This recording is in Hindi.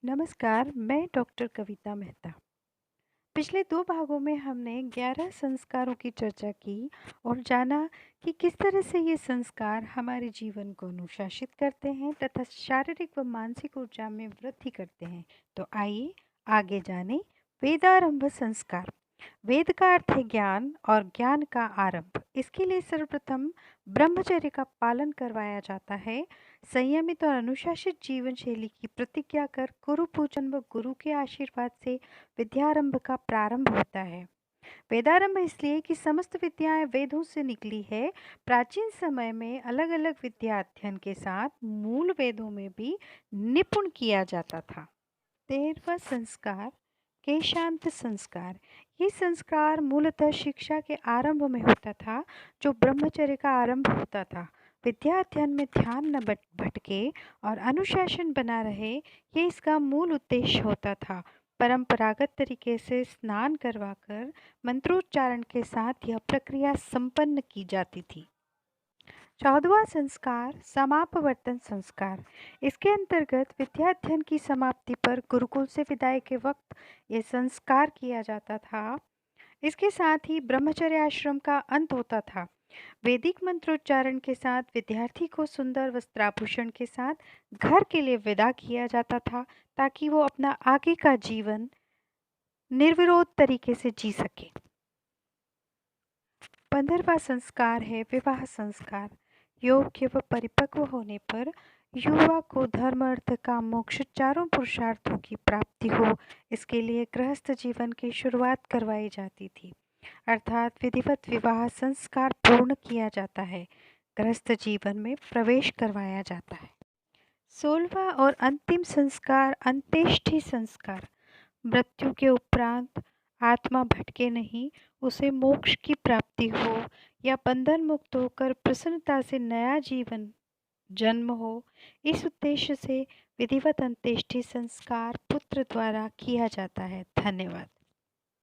नमस्कार, मैं डॉक्टर कविता मेहता। पिछले 2 भागों में हमने 11 संस्कारों की चर्चा की और जाना कि किस तरह से ये संस्कार हमारे जीवन को अनुशासित करते हैं तथा शारीरिक व मानसिक ऊर्जा में वृद्धि करते हैं। तो आइए आगे जानें। वेदारंभ संस्कार। वेद का अर्थ है ज्ञान और ज्ञान का आरंभ। इसके लिए सर्वप्रथम ब्रह्मचर्य का पालन करवाया जाता है। संयमित और अनुशासित जीवन शैली की प्रतिज्ञा कर गुरु पूजन व गुरु के आशीर्वाद से विद्यारंभ का प्रारंभ होता है। वेदारंभ इसलिए कि समस्त विद्याएं वेदों से निकली है। प्राचीन समय में अलग अलग विद्या अध्ययन के साथ मूल वेदों में भी निपुण किया जाता था। 13वां संस्कार, केशांत संस्कार। ये संस्कार मूलतः शिक्षा के आरंभ में होता था, जो ब्रह्मचर्य का आरंभ होता था। विद्या अध्ययन में ध्यान न भटके और अनुशासन बना रहे, ये इसका मूल उद्देश्य होता था। परंपरागत तरीके से स्नान करवाकर मंत्रोच्चारण के साथ यह प्रक्रिया संपन्न की जाती थी। 14वां संस्कार, समापवर्तन संस्कार। इसके अंतर्गत विद्याध्ययन की समाप्ति पर गुरुकुल से विदाई के वक्त ये संस्कार किया जाता था। इसके साथ ही ब्रह्मचर्य आश्रम का अंत होता था। वैदिक मंत्रोच्चारण के साथ विद्यार्थी को सुंदर वस्त्राभूषण के साथ घर के लिए विदा किया जाता था, ताकि वो अपना आगे का जीवन निर्विरोध तरीके से जी सके। 15वां संस्कार है विवाह संस्कार। योग्य व परिपक्व होने पर युवा को धर्म, अर्थ, काम, मोक्ष चारों पुरुषार्थों की प्राप्ति हो, इसके लिए गृहस्थ जीवन की शुरुआत करवाई जाती थी। अर्थात विधिवत विवाह संस्कार पूर्ण किया जाता है, गृहस्थ जीवन में प्रवेश करवाया जाता है। 16वां और अंतिम संस्कार, अंत्येष्टि संस्कार। मृत्यु के उपरांत आत्मा भटके नहीं, उसे मोक्ष की प्राप्ति हो या बंधन मुक्त होकर प्रसन्नता से नया जीवन जन्म हो, इस उद्देश्य से विधिवत अंत्येष्टि संस्कार पुत्र द्वारा किया जाता है। धन्यवाद।